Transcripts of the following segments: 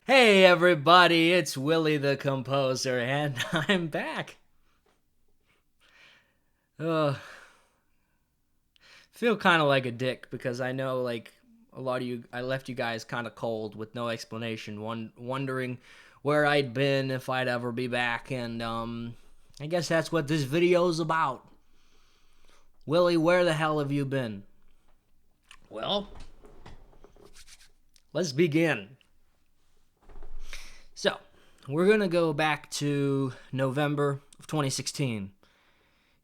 Hey everybody, it's Willy the Composer, and I'm back. Ugh, feel kind of like a dick because I know a lot of you, I left you guys kind of cold with no explanation, wondering where I'd been, if I'd ever be back, and I guess that's what this video's about. Willy, where the hell have you been? Well, let's begin. So, we're gonna go back to November of 2016.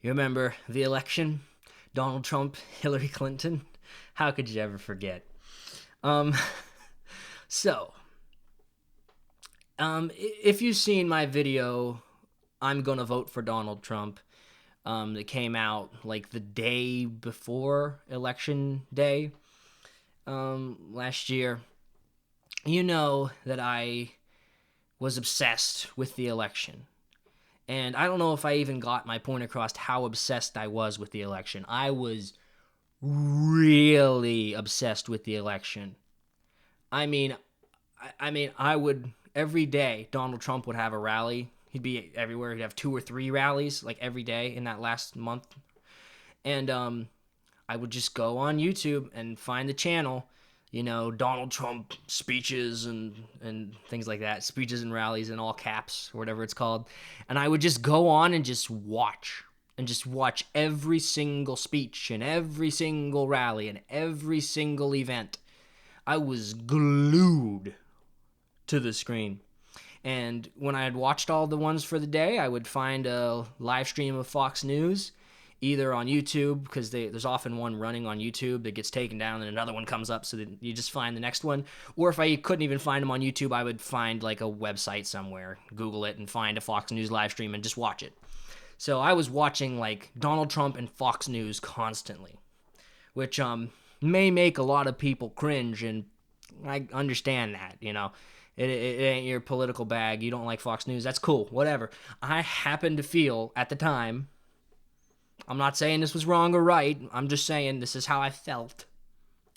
You remember the election? Donald Trump, Hillary Clinton? How could you ever forget? Um, so, if you've seen my video, I'm gonna vote for Donald Trump. That came out like the day before election day, last year. You know that I was obsessed with the election. And I don't know if I even got my point across how obsessed I was with the election. I was really obsessed with the election. I mean, I would every day. Donald Trump would have a rally. He'd be everywhere. He'd have 2 or 3 rallies like every day in that last month. And I would just go on YouTube and find the channel. Donald Trump speeches and things like that, speeches and rallies in all caps or whatever it's called. And I would just go on and just watch every single speech and every single rally and every single event. I was glued to the screen. And when I had watched all the ones for the day, I would find a live stream of Fox News, either on YouTube, because there's often one running on YouTube that gets taken down and another one comes up, so that you just find the next one. Or if I couldn't even find them on YouTube, I would find like a website somewhere, Google it, and find a Fox News live stream and just watch it. So I was watching like Donald Trump and Fox News constantly, which may make a lot of people cringe, and I understand that. It ain't your political bag. You don't like Fox News. That's cool. Whatever. I happen to feel at the time, I'm not saying this was wrong or right. I'm just saying this is how I felt.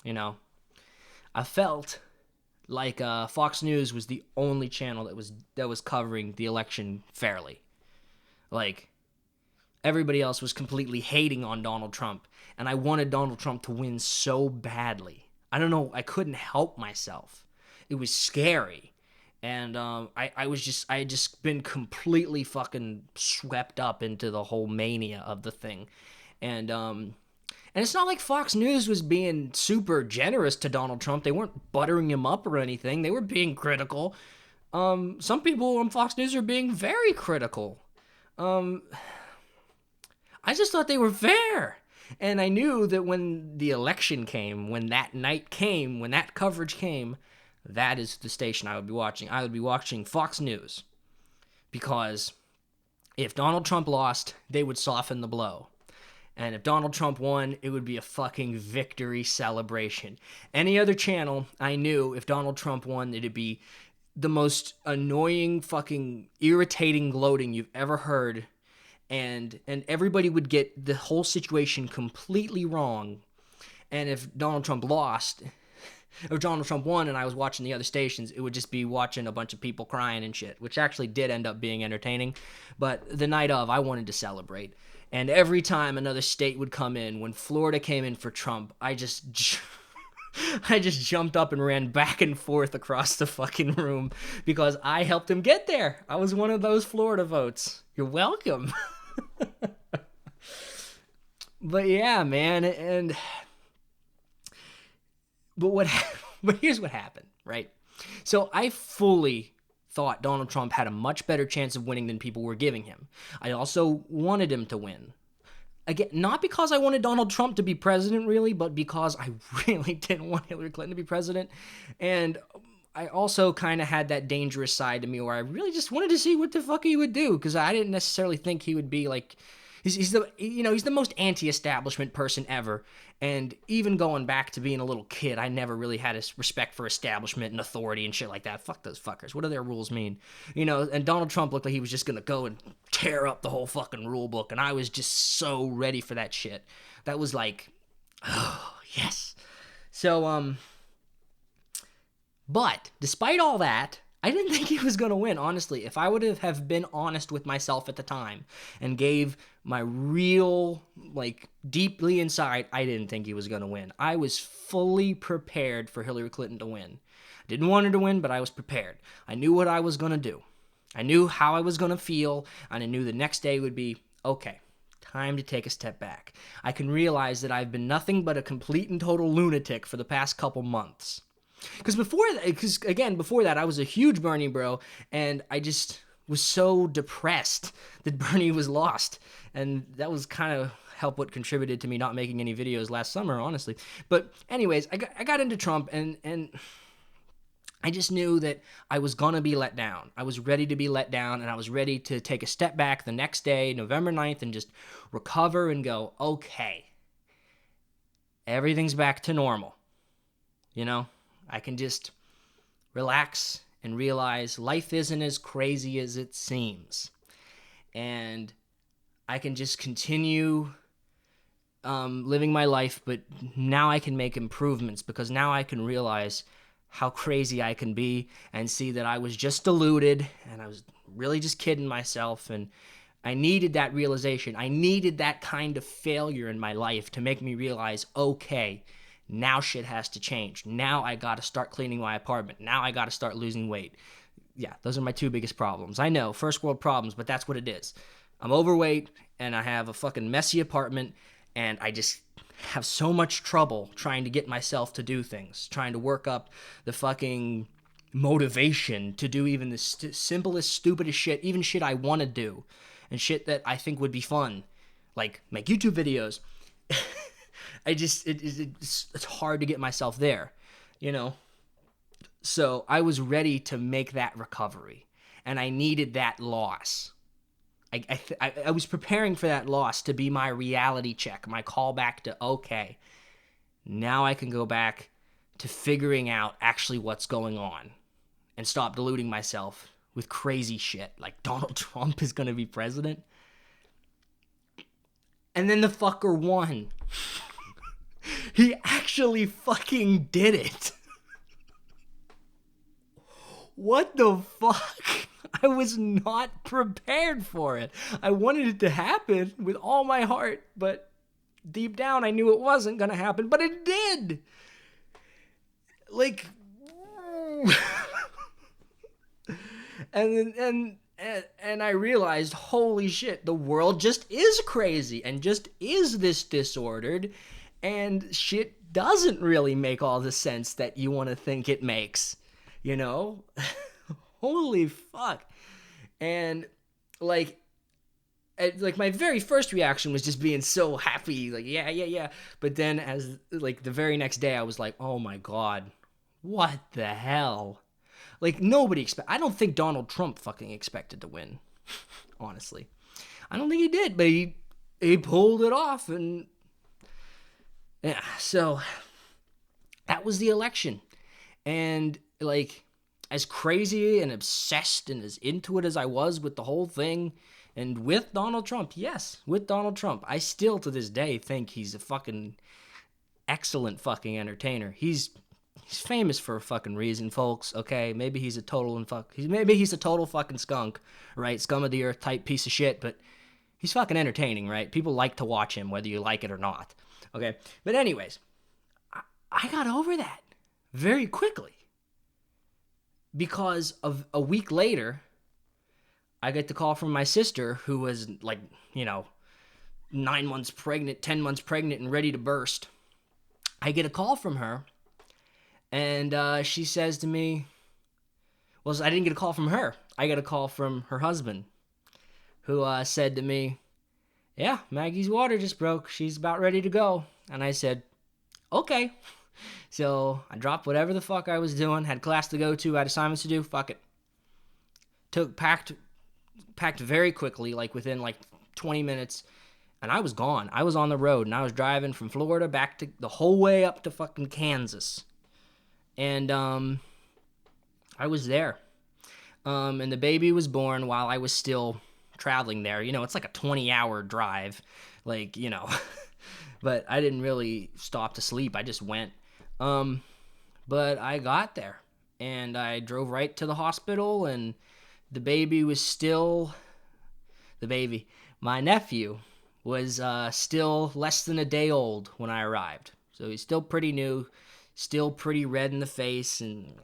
You know, I felt like Fox News was the only channel that was covering the election fairly. Like everybody else was completely hating on Donald Trump, and I wanted Donald Trump to win so badly. I don't know. I couldn't help myself. It was scary. And I had just been completely fucking swept up into the whole mania of the thing. And it's not like Fox News was being super generous to Donald Trump. They weren't buttering him up or anything. They were being critical. Some people on Fox News are being very critical. Um, I just thought they were fair. And I knew that when the election came, when that night came, when that coverage came, that is the station I would be watching. I would be watching Fox News, because if Donald Trump lost, they would soften the blow. And if Donald Trump won, it would be a fucking victory celebration. Any other channel, I knew if Donald Trump won, it'd be the most annoying, fucking irritating gloating you've ever heard. And everybody would get the whole situation completely wrong. And if Donald Trump lost, or Donald Trump won and I was watching the other stations, it would just be watching a bunch of people crying and shit, which actually did end up being entertaining. But the night of, I wanted to celebrate. And every time another state would come in, when Florida came in for Trump, I just jumped up and ran back and forth across the fucking room because I helped him get there. I was one of those Florida votes. You're welcome. But yeah, man, but but here's what happened, right? So I fully thought Donald Trump had a much better chance of winning than people were giving him. I also wanted him to win. Again, not because I wanted Donald Trump to be president, really, but because I really didn't want Hillary Clinton to be president. And I also kind of had that dangerous side to me where I really just wanted to see what the fuck he would do, because I didn't necessarily think he would be like he's the most anti-establishment person ever. And even going back to being a little kid, I never really had a respect for establishment and authority and shit like that. Fuck those fuckers. What do their rules mean? And Donald Trump looked like he was just gonna go and tear up the whole fucking rule book, and I was just so ready for that shit. That was like, oh yes. So but despite all that, I didn't think he was going to win, honestly. If I would have been honest with myself at the time and gave my real, like, deeply inside, I didn't think he was going to win. I was fully prepared for Hillary Clinton to win. I didn't want her to win, but I was prepared. I knew what I was going to do. I knew how I was going to feel, and I knew the next day would be, okay, time to take a step back. I can realize that I've been nothing but a complete and total lunatic for the past couple months. Because before that, I was a huge Bernie bro, and I just was so depressed that Bernie was lost. And that was kind of what contributed to me not making any videos last summer, honestly. But anyways, I got into Trump, and I just knew that I was going to be let down. I was ready to be let down, and I was ready to take a step back the next day, November 9th, and just recover and go, okay, everything's back to normal, you know? I can just relax and realize life isn't as crazy as it seems. And I can just continue living my life, but now I can make improvements because now I can realize how crazy I can be and see that I was just deluded and I was really just kidding myself. And I needed that realization. I needed that kind of failure in my life to make me realize, okay, now shit has to change. Now I got to start cleaning my apartment. Now I got to start losing weight. Yeah, those are my two biggest problems. I know, first world problems, but that's what it is. I'm overweight, and I have a fucking messy apartment, and I just have so much trouble trying to get myself to do things, trying to work up the fucking motivation to do even the simplest, stupidest shit, even shit I want to do, and shit that I think would be fun, like make YouTube videos. It's hard to get myself there, you know? So I was ready to make that recovery, and I needed that loss. I was preparing for that loss to be my reality check, my callback to, okay, now I can go back to figuring out actually what's going on and stop deluding myself with crazy shit like Donald Trump is going to be president. And then the fucker won. He actually fucking did it. What the fuck? I was not prepared for it. I wanted it to happen with all my heart, but deep down I knew it wasn't going to happen, but it did. Like, and I realized, holy shit, the world just is crazy and just is this disordered, and shit doesn't really make all the sense that you want to think it makes, you know? Holy fuck. And like my very first reaction was just being so happy, like yeah. But then as like the very next day I was like, "Oh my god. What the hell?" Like I don't think Donald Trump fucking expected to win. Honestly. I don't think he did, but he pulled it off, and yeah, so that was the election. And like as crazy and obsessed and as into it as I was with the whole thing, and with Donald Trump, yes, with Donald Trump, I still to this day think he's a fucking excellent fucking entertainer. He's famous for a fucking reason, folks, okay? Maybe he's a total fucking skunk, right? Scum of the earth type piece of shit, but he's fucking entertaining, right? People like to watch him, whether you like it or not, okay? But anyways, I got over that very quickly. Because of a week later, I get the call from my sister, who was like, 9 months pregnant, 10 months pregnant, and ready to burst. I get a call from her, and she says to me, well, I didn't get a call from her. I got a call from her husband, who said to me, yeah, Maggie's water just broke. She's about ready to go. And I said, okay. So I dropped whatever the fuck I was doing, had class to go to, had assignments to do, fuck it. Packed very quickly, like within like 20 minutes, and I was gone. I was on the road, and I was driving from Florida back to the whole way up to fucking Kansas. And I was there. And the baby was born while I was still traveling there. It's like a 20-hour drive, like, but I didn't really stop to sleep. I just went. But I got there, and I drove right to the hospital, and the baby was still the baby. My nephew was still less than a day old when I arrived, so he's still pretty new, still pretty red in the face and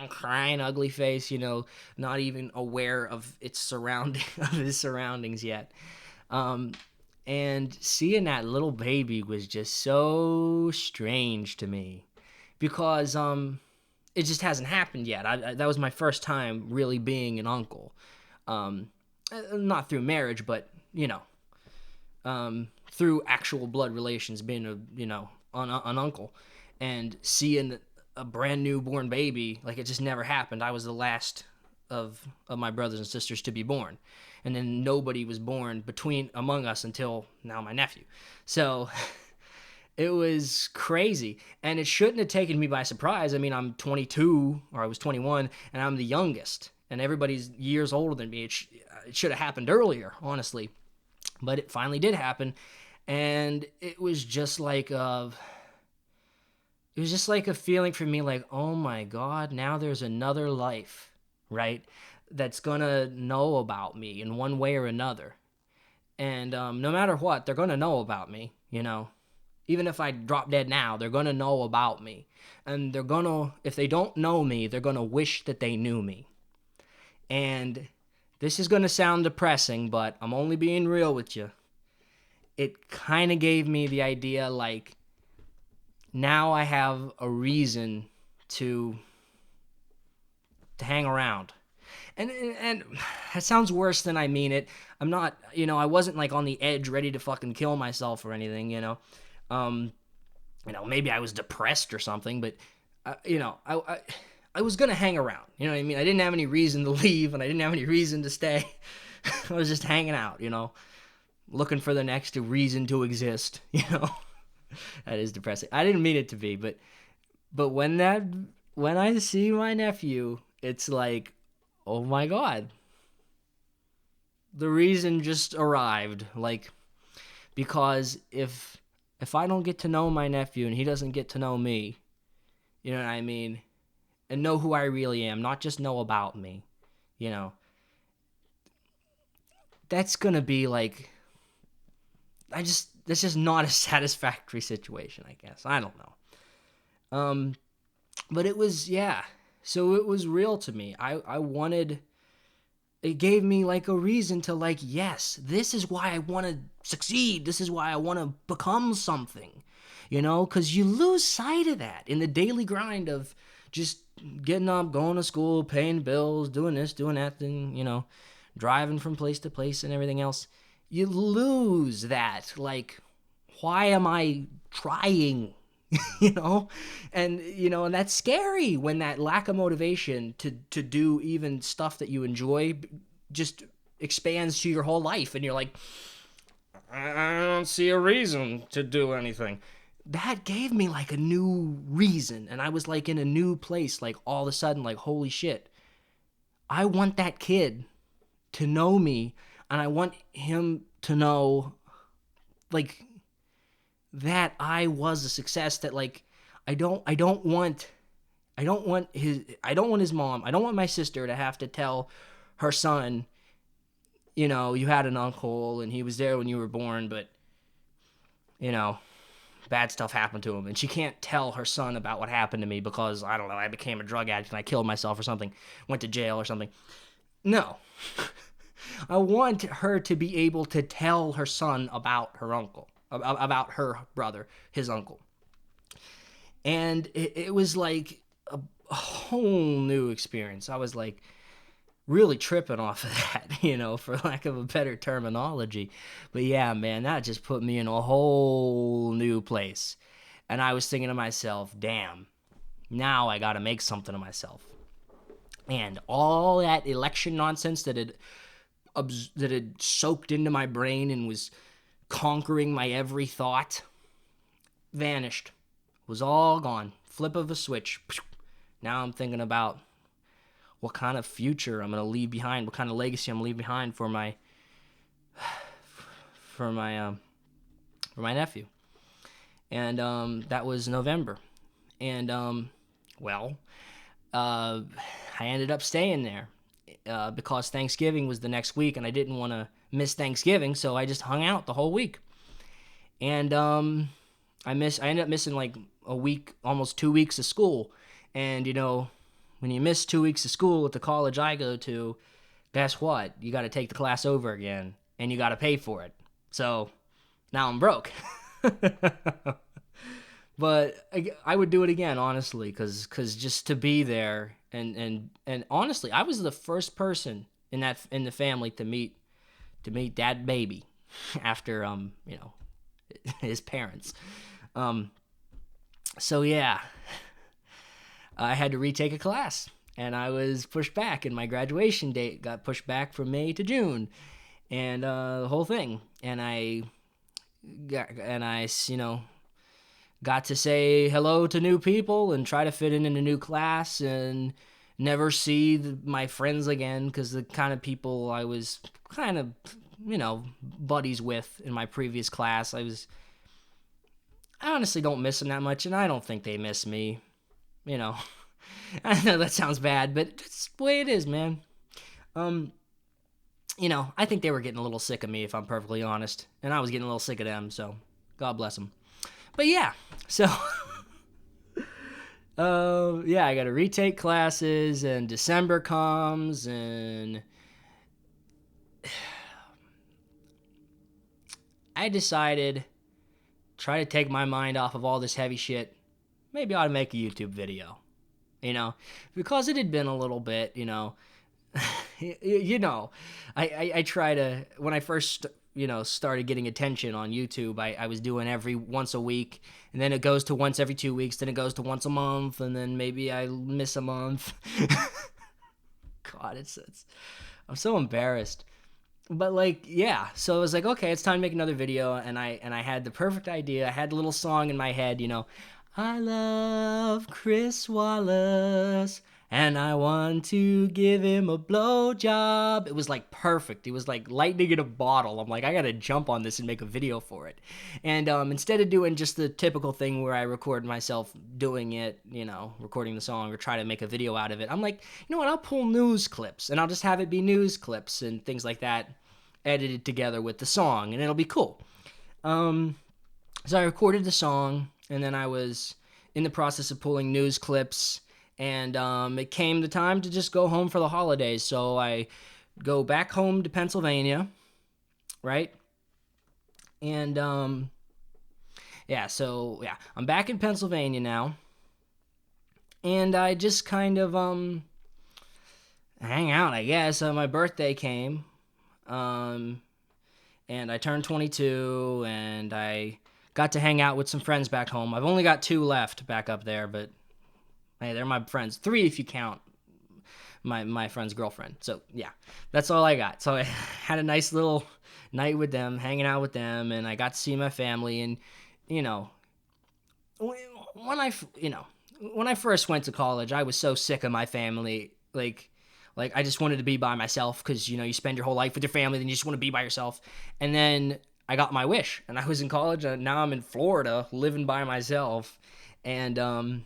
crying ugly face, not even aware of of his surroundings yet. Um, and seeing that little baby was just so strange to me because it just hasn't happened yet. That was my first time really being an uncle. Um, Not through marriage, but through actual blood relations, being an uncle, and seeing a brand new born baby, like it just never happened. I was the last of my brothers and sisters to be born, and then nobody was born among us until now my nephew. So it was crazy, and it shouldn't have taken me by surprise. I mean, I'm 22, or I was 21, and I'm the youngest, and everybody's years older than me. It should have happened earlier, honestly, but it finally did happen, and it was just like a feeling for me, like, oh my God, now there's another life, right? That's gonna know about me in one way or another, and no matter what, they're gonna know about me, even if I drop dead now, they're going to know about me. And if they don't know me, they're going to wish that they knew me. And this is going to sound depressing, but I'm only being real with you. It kind of gave me the idea, like, now I have a reason to hang around. And that sounds worse than I mean it. I'm not, I wasn't like on the edge ready to fucking kill myself or anything. Maybe I was depressed or something, but I was gonna hang around. You know what I mean? I didn't have any reason to leave, and I didn't have any reason to stay. I was just hanging out, looking for the next reason to exist. That is depressing. I didn't mean it to be, but when I see my nephew, it's like, oh my God, the reason just arrived. Like, because if I don't get to know my nephew and he doesn't get to know me, you know what I mean, and know who I really am, not just know about me, that's gonna be like, that's just not a satisfactory situation, I guess. I don't know. But it was, yeah. So it was real to me. I wanted, it gave me like a reason to, like, yes, this is why I want to succeed. This is why I want to become something, because you lose sight of that in the daily grind of just getting up, going to school, paying bills, doing this, doing that, then, driving from place to place and everything else. You lose that. Like, why am I trying? you know and that's scary when that lack of motivation to do even stuff that you enjoy just expands to your whole life, and you're like, I don't see a reason to do anything. That gave me like a new reason, and I was like in a new place, like all of a sudden, like, holy shit, I want that kid to know me, and I want him to know, like, that I was a success, that, like, I don't want his mom, I don't want my sister to have to tell her son, you had an uncle and he was there when you were born, but bad stuff happened to him, and she can't tell her son about what happened to me because, I don't know, I became a drug addict and I killed myself or something, went to jail or something. No. I want her to be able to tell her son about her uncle, about her brother, his uncle. And it was like a whole new experience. I was like really tripping off of that, for lack of a better terminology. But yeah, man, that just put me in a whole new place. And I was thinking to myself, damn, now I got to make something of myself. And all that election nonsense that had soaked into my brain and was conquering my every thought vanished. Was all gone. Flip of a switch. Now I'm thinking about what kind of future I'm going to leave behind, what kind of legacy I'm going to leave behind for my nephew. And that was November. And well, I ended up staying there because Thanksgiving was the next week, and I didn't want to miss Thanksgiving, so I just hung out the whole week. And I ended up missing like a week, almost 2 weeks of school. And when you miss 2 weeks of school at the college I go to, guess what? You got to take the class over again, and you got to pay for it. So now I'm broke. But I would do it again, honestly, because just to be there, and honestly, I was the first person in the family to meet that baby after his parents. So yeah, I had to retake a class, and I was pushed back, and my graduation date got pushed back from May to June, and the whole thing. And I got to say hello to new people and try to fit in a new class and never see my friends again, because the kind of people I was kind of buddies with in my previous class, I honestly don't miss them that much, and I don't think they miss me. I know that sounds bad, but it's the way it is, man. I think they were getting a little sick of me, if I'm perfectly honest, and I was getting a little sick of them, so God bless them. But yeah, so yeah, I got to retake classes, and December comes, and I decided, try to take my mind off of all this heavy shit. Maybe I ought to make a YouTube video, because it had been a little bit, I try to, when I first, started getting attention on YouTube, I was doing every once a week, and then it goes to once every 2 weeks, then it goes to once a month, and then maybe I miss a month. God, it's I'm so embarrassed. But yeah, so I was like, okay, it's time to make another video, and I had the perfect idea. I had a little song in my head, I love Chris Wallace, and I want to give him a blowjob. It was like perfect. It was like lightning in a bottle. I'm like, I gotta jump on this and make a video for it. And instead of doing just the typical thing where I record myself doing it, recording the song or try to make a video out of it, I'm like, you know what? I'll pull news clips, and I'll just have it be news clips and things like that, edited together with the song, and it'll be cool. So I recorded the song, and then I was in the process of pulling news clips, and it came the time to just go home for the holidays. So I go back home to Pennsylvania, right? And I'm back in Pennsylvania now, and I just kind of hang out, I guess. My birthday came, and I turned 22, and I got to hang out with some friends back home. I've only got 2 left back up there, but hey, they're my friends. 3 if you count my friend's girlfriend. So yeah, that's all I got. So I had a nice little night with them, hanging out with them, and I got to see my family. And when I first went to college, I was so sick of my family. Like I just wanted to be by myself, because you spend your whole life with your family, then you just want to be by yourself. And then I got my wish, and I was in college, and now I'm in Florida living by myself, and I'm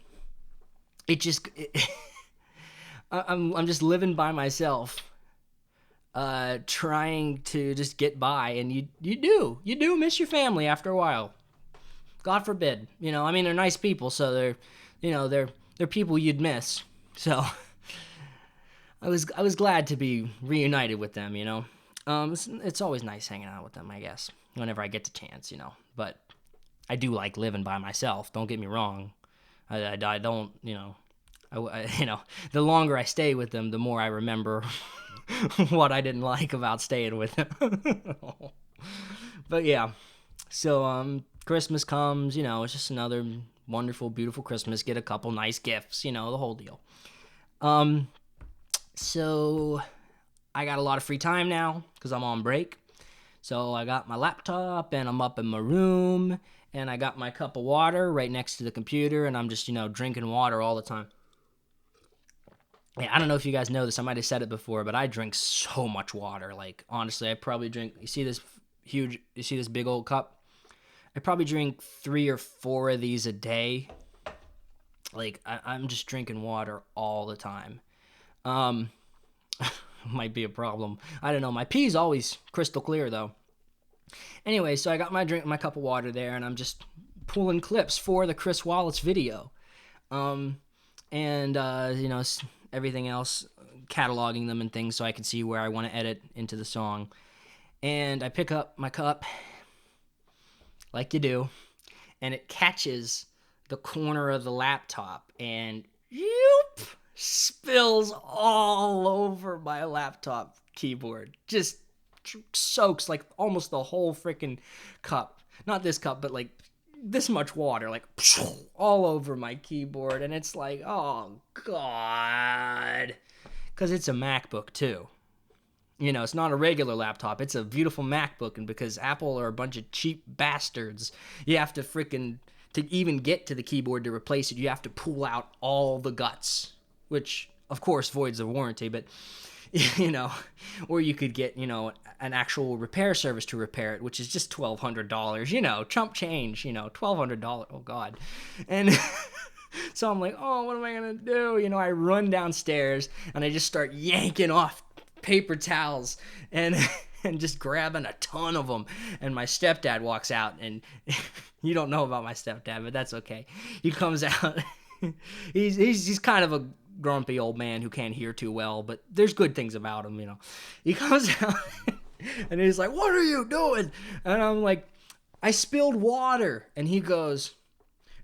just living by myself, trying to just get by, and you do miss your family after a while. God forbid, they're nice people, so they're people you'd miss. So I was glad to be reunited with them. It's always nice hanging out with them, I guess, whenever I get the chance, But I do like living by myself. Don't get me wrong. I don't, the longer I stay with them, the more I remember what I didn't like about staying with them. But yeah, so Christmas comes, it's just another wonderful, beautiful Christmas. Get a couple nice gifts, the whole deal. So I got a lot of free time now because I'm on break. So I got my laptop, and I'm up in my room, and I got my cup of water right next to the computer, and I'm just, drinking water all the time. Yeah, I don't know if you guys know this. I might have said it before, but I drink so much water. Like, honestly, I probably drink, you see this big old cup? I probably drink 3 or 4 of these a day. Like I'm just drinking water all the time. Um, might be a problem. I don't know. My pee's always crystal clear though. Anyway, so I got my cup of water there, and I'm just pulling clips for the Chris Wallace video. Um, and everything else, cataloging them and things so I can see where I want to edit into the song. And I pick up my cup, like you do, and it catches the corner of the laptop, and yoop, spills all over my laptop keyboard. Just soaks like almost the whole freaking cup. Not this cup, but like this much water, like all over my keyboard. And it's like, oh God. Because it's a MacBook too. You know, it's not a regular laptop. It's a beautiful MacBook. And because Apple are a bunch of cheap bastards, you have to to even get to the keyboard to replace it, you have to pull out all the guts, which of course voids the warranty, but or you could get, an actual repair service to repair it, which is just $1,200, chump change, $1,200. Oh God. And so I'm like, oh, what am I going to do? I run downstairs and I just start yanking off paper towels and just grabbing a ton of them. And my stepdad walks out, and you don't know about my stepdad, but that's okay. He comes out. he's kind of a grumpy old man who can't hear too well, but there's good things about him, He comes out and he's like, "What are you doing?" And I'm like, "I spilled water." And he goes,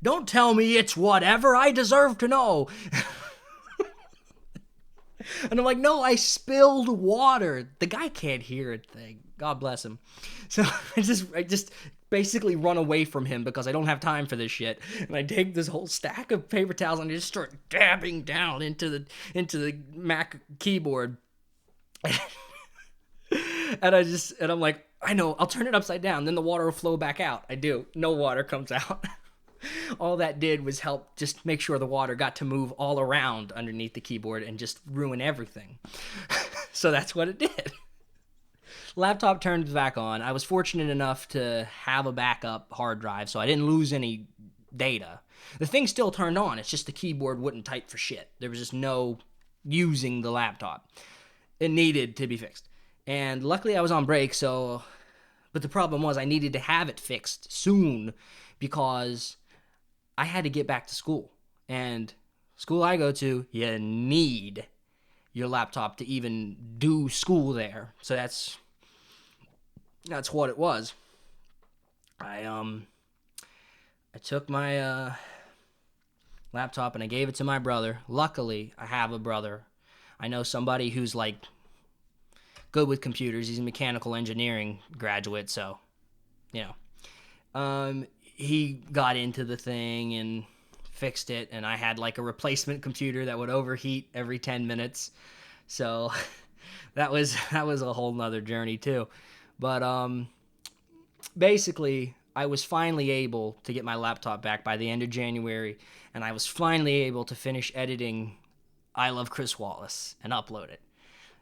"Don't tell me it's whatever. I deserve to know." And I'm like, "No, I spilled water." The guy can't hear a thing. God bless him. So I just basically run away from him because I don't have time for this shit. And I take this whole stack of paper towels and I just start dabbing down into the Mac keyboard. And I'm like, I know, I'll turn it upside down, then the water will flow back out. I do. No water comes out. All that did was help just make sure the water got to move all around underneath the keyboard and just ruin everything. So that's what it did. Laptop turned back on. I was fortunate enough to have a backup hard drive, so I didn't lose any data. The thing still turned on. It's just the keyboard wouldn't type for shit. There was just no using the laptop. It needed to be fixed. And luckily I was on break, but the problem was I needed to have it fixed soon because I had to get back to school. And school I go to, you need your laptop to even do school there. So that's what it was. I took my laptop and I gave it to my brother. Luckily, I have a brother. I know somebody who's like good with computers. He's a mechanical engineering graduate, so he got into the thing and fixed it, and I had like a replacement computer that would overheat every 10 minutes. So that was a whole nother journey too. But basically, I was finally able to get my laptop back by the end of January, and I was finally able to finish editing I Love Chris Wallace and upload it.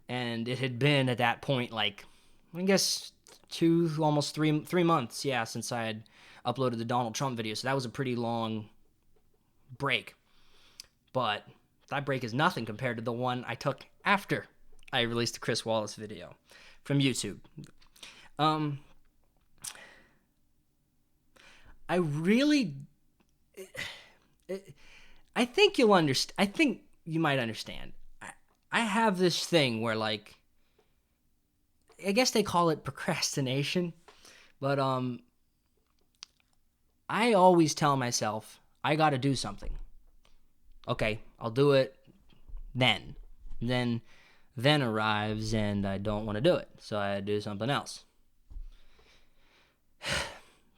And it had been at that point, like, I guess almost three months, since I had uploaded the Donald Trump video. So that was a pretty long break. But that break is nothing compared to the one I took after I released the Chris Wallace video from YouTube. I think you'll understand. I think you might understand. I have this thing where, like, I guess they call it procrastination, but I always tell myself I got to do something. Okay, I'll do it then. Then arrives and I don't want to do it, so I do something else.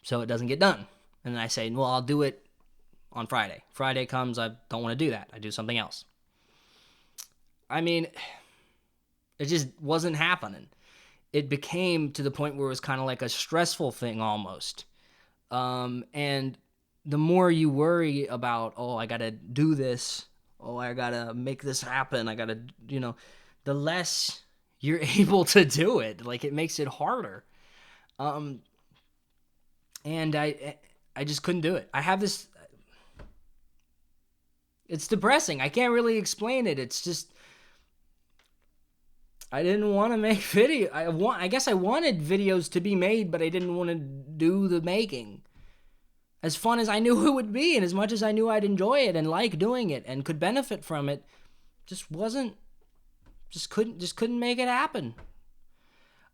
So it doesn't get done. And then I say, well, I'll do it on Friday. Friday comes, I don't want to do that. I do something else. I mean, it just wasn't happening. It became to the point where it was kind of like a stressful thing almost. And the more you worry about, oh, I got to do this, oh, I got to make this happen, I got to, the less you're able to do it. Like, it makes it harder. And I just couldn't do it. I have this, It's depressing. I can't really explain it. It's just I didn't want to make video. I guess I wanted videos to be made, but I didn't want to do the making. As fun as I knew it would be, and as much as I knew I'd enjoy it and like doing it and could benefit from it, just couldn't make it happen.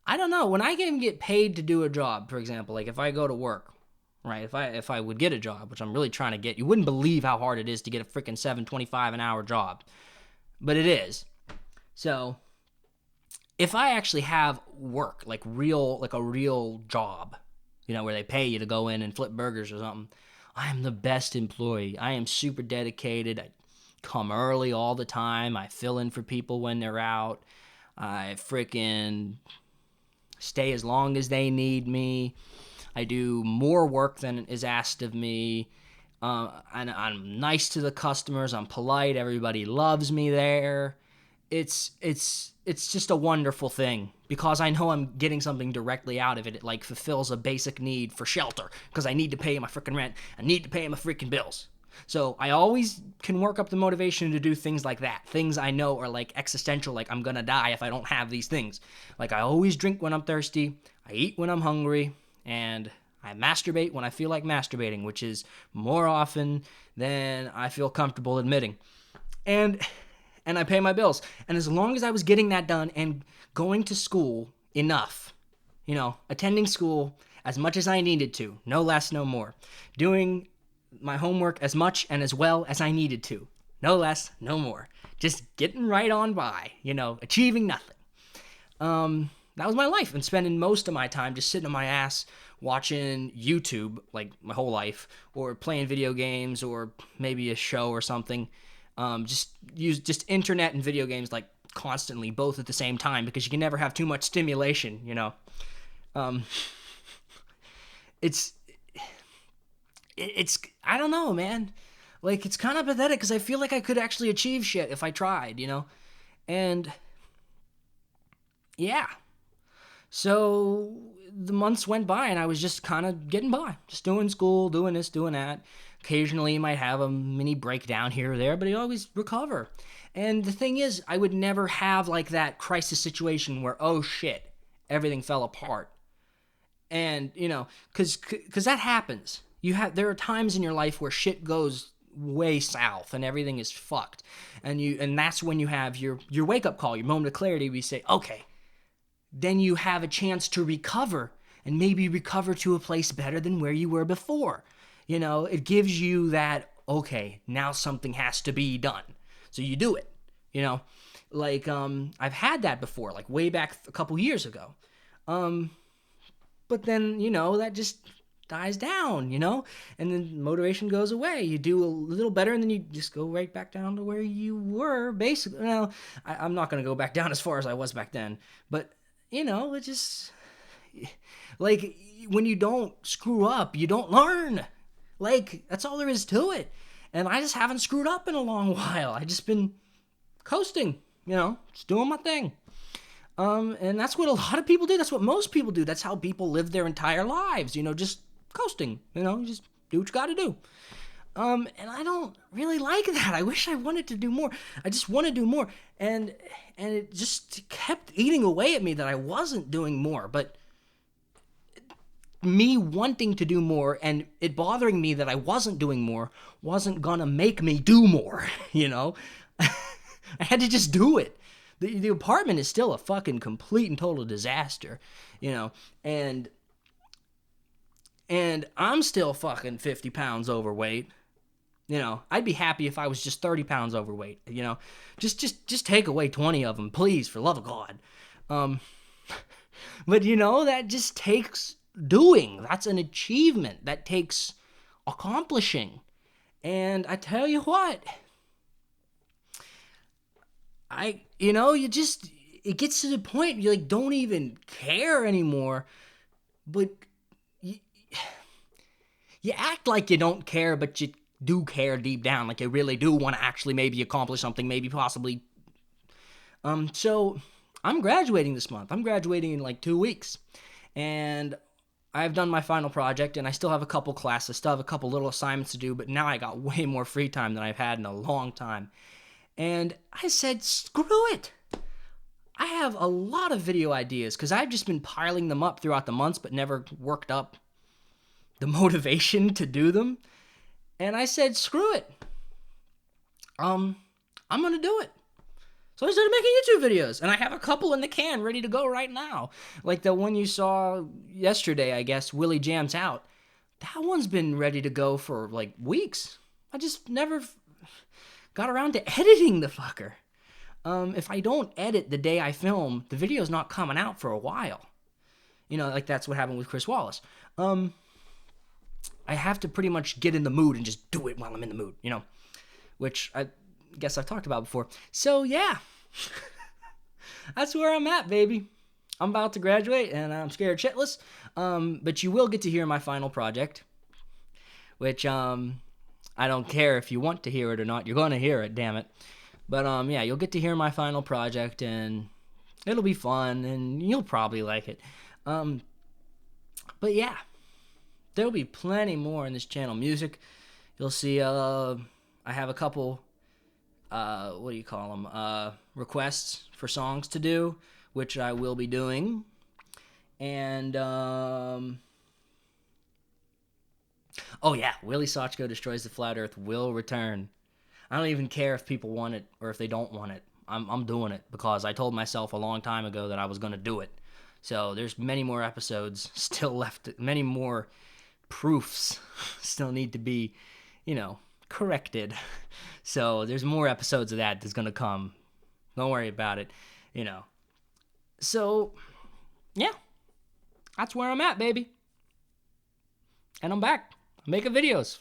I don't know. When I can get paid to do a job, for example, like if I go to work, right? If I would get a job, which I'm really trying to get, you wouldn't believe how hard it is to get a freaking $7.25 an hour job, but it is. So if I actually have work, like a real job, where they pay you to go in and flip burgers or something, I am the best employee. I am super dedicated. I come early all the time. I fill in for people when they're out. I freaking stay as long as they need me. I do more work than is asked of me. And I'm nice to the customers. I'm polite. Everybody loves me there. It's just a wonderful thing because I know I'm getting something directly out of it. It like fulfills a basic need for shelter because I need to pay my freaking rent. I need to pay my freaking bills. So I always can work up the motivation to do things like that. Things I know are like existential, like I'm gonna die if I don't have these things. Like I always drink when I'm thirsty, I eat when I'm hungry, and I masturbate when I feel like masturbating, which is more often than I feel comfortable admitting. And I pay my bills. And as long as I was getting that done and going to school enough, attending school as much as I needed to, no less, no more, doing my homework as much and as well as I needed to, no less, no more, just getting right on by, achieving nothing. That was my life, and spending most of my time just sitting on my ass watching YouTube, like my whole life, or playing video games, or maybe a show or something. Just internet and video games like constantly, both at the same time, because you can never have too much stimulation, It's I don't know, man. Like, it's kind of pathetic because I feel like I could actually achieve shit if I tried, And yeah. So the months went by and I was just kind of getting by, just doing school, doing this, doing that. Occasionally you might have a mini breakdown here or there, but you always recover. And the thing is, I would never have like that crisis situation where, oh shit, everything fell apart. And, cause that happens. There are times in your life where shit goes way south and everything is fucked. And that's when you have your wake up call, your moment of clarity where you say, okay, then you have a chance to recover and maybe recover to a place better than where you were before. It gives you that, okay, now something has to be done. So you do it, like, I've had that before, like way back a couple years ago. But then, that just dies down, and then motivation goes away. You do a little better and then you just go right back down to where you were, basically. Well, I'm not going to go back down as far as I was back then, but it just, like, when you don't screw up, you don't learn. Like, that's all there is to it. And I just haven't screwed up in a long while. I just been coasting, just doing my thing. And that's what a lot of people do. That's what most people do. That's how people live their entire lives, just coasting, just do what you got to do. And I don't really like that. I wish I wanted to do more. I just want to do more. And it just kept eating away at me that I wasn't doing more. But me wanting to do more and it bothering me that I wasn't doing more wasn't gonna make me do more, I had to just do it. The apartment is still a fucking complete and total disaster, and I'm still fucking 50 pounds overweight. I'd be happy if I was just 30 pounds overweight, just take away 20 of them, please, for love of God. But that just takes doing. That's an achievement. That takes accomplishing. And I tell you what, it gets to the point you like don't even care anymore, but you act like you don't care, but you do care deep down, like you really do want to actually maybe accomplish something, maybe possibly. So I'm graduating this month. I'm graduating in like 2 weeks, and I've done my final project, and I still have a couple classes, still have a couple little assignments to do, but now I got way more free time than I've had in a long time. And I said, screw it. I have a lot of video ideas because I've just been piling them up throughout the months, but never worked up the motivation to do them. And I said, screw it. I'm going to do it. So I started making YouTube videos, and I have a couple in the can ready to go right now. Like the one you saw yesterday, I guess, Willy Jams Out. That one's been ready to go for like weeks. I just never got around to editing the fucker. If I don't edit the day I film, the video's not coming out for a while. You know, like that's what happened with Chris Wallace. I have to pretty much get in the mood and just do it while I'm in the mood, you know, which I guess I've talked about before. So yeah, that's where I'm at, baby. I'm about to graduate and I'm scared shitless. But you will get to hear my final project, which I don't care if you want to hear it or not. You're going to hear it, damn it. But yeah, you'll get to hear my final project, and it'll be fun, and you'll probably like it. But yeah, there'll be plenty more in this channel. Music, you'll see. I have a couple. What do you call them? Requests for songs to do, which I will be doing, and oh yeah, Willy Sochko Destroys the Flat Earth will return. I don't even care if people want it or if they don't want it. I'm doing it because I told myself a long time ago that I was going to do it. So there's many more episodes still left. Many more proofs still need to be, you know, corrected. So there's more episodes of that's going to come. Don't worry about it, you know. So, yeah. That's where I'm at, baby. And I'm back. I'm making videos.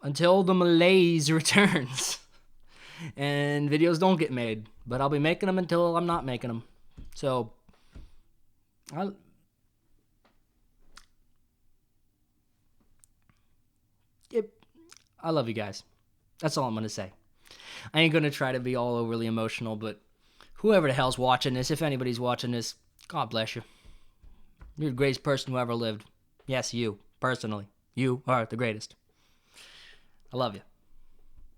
Until the malaise returns. And videos don't get made. But I'll be making them until I'm not making them. So, I love you guys. That's all I'm going to say. I ain't going to try to be all overly emotional, but whoever the hell's watching this, if anybody's watching this, God bless you. You're the greatest person who ever lived. Yes, you, personally. You are the greatest. I love you.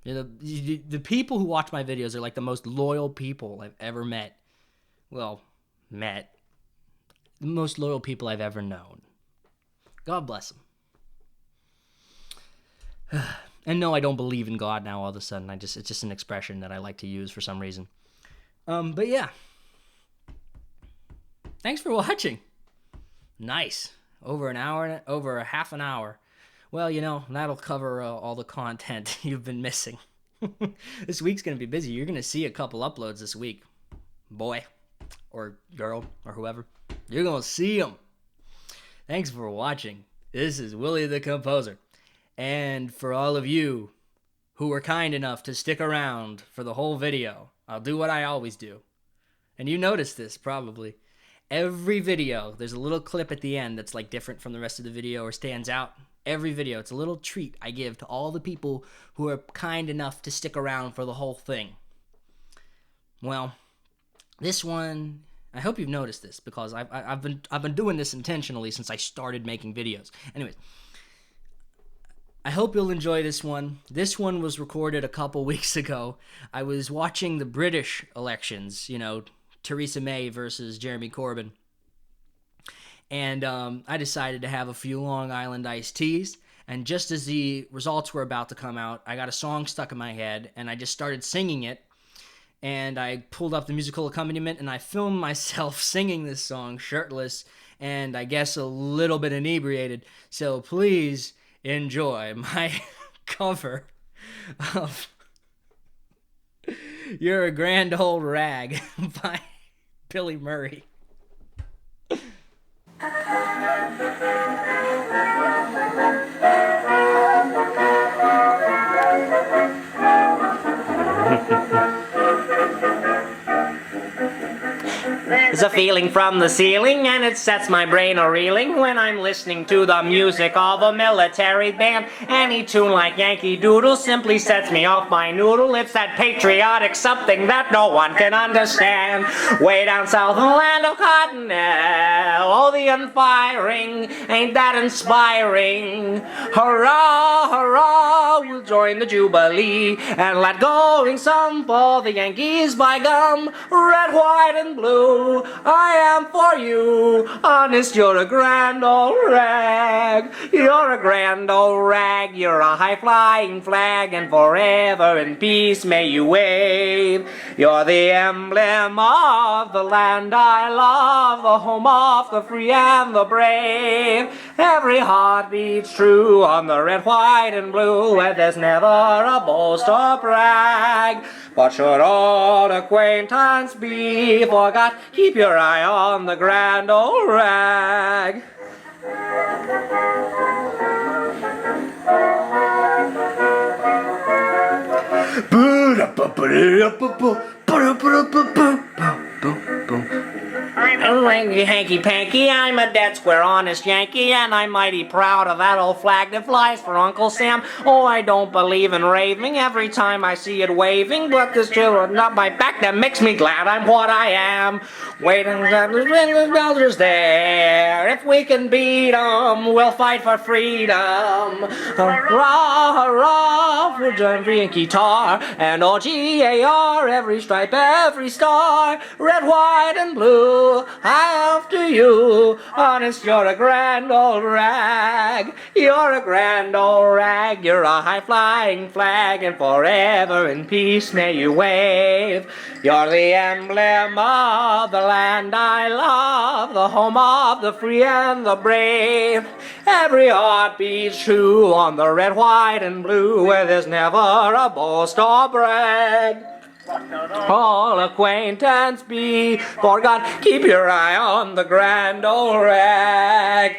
You're the people who watch my videos are like the most loyal people I've ever met. Well, the most loyal people I've ever known. God bless them. And no, I don't believe in God now all of a sudden. It's just an expression that I like to use for some reason. But yeah. Thanks for watching. Nice. Over a half an hour. Well, you know, that'll cover all the content you've been missing. This week's going to be busy. You're going to see a couple uploads this week. Boy or girl or whoever. You're going to see them. Thanks for watching. This is Willy the Composer. And for all of you who were kind enough to stick around for the whole video, I'll do what I always do. And you noticed this probably. Every video, there's a little clip at the end that's like different from the rest of the video or stands out. Every video, it's a little treat I give to all the people who are kind enough to stick around for the whole thing. Well, this one, I hope you've noticed this because I've been doing this intentionally since I started making videos. Anyways, I hope you'll enjoy this one. This one was recorded a couple weeks ago. I was watching the British elections, you know, Theresa May versus Jeremy Corbyn. And I decided to have a few Long Island iced teas. And just as the results were about to come out, I got a song stuck in my head, and I just started singing it. And I pulled up the musical accompaniment, and I filmed myself singing this song shirtless, and I guess a little bit inebriated. So please enjoy my cover of You're a Grand Old Rag by Billy Murray. There's a feeling from the ceiling, and it sets my brain a-reeling when I'm listening to the music of a military band. Any tune like Yankee Doodle simply sets me off my noodle. It's that patriotic something that no one can understand. Way down south in the land of Cottonelle, oh, the unfiring, ain't that inspiring? Hurrah, hurrah, we'll join the Jubilee and let going some for the Yankees, by gum. Red, white, and blue, I am for you. Honest, you're a grand old rag. You're a grand old rag. You're a high-flying flag, and forever in peace may you wave. You're the emblem of the land I love, the home of the free and the brave. Every heart beats true on the red, white, and blue, where there's never a boast or brag. But should old acquaintance be forgot, keep your eye on the grand old rag. Hanky-panky, I'm a dead square honest Yankee, and I'm mighty proud of that old flag that flies for Uncle Sam. Oh, I don't believe in raving every time I see it waving, but this children up my back that makes me glad I'm what I am. Waiting that the builders there. If we can beat 'em, we'll fight for freedom. Hurrah, hurrah, for Jamboree and guitar, and O-G-A-R, every stripe, every star. Red, white, and blue, after you. Honest, you're a grand old rag. You're a grand old rag. You're a high-flying flag, and forever in peace may you wave. You're the emblem of the land I love, the home of the free and the brave. Every heart beats true on the red, white, and blue, where there's never a boast or brag. All acquaintance be forgot, keep your eye on the grand old rag.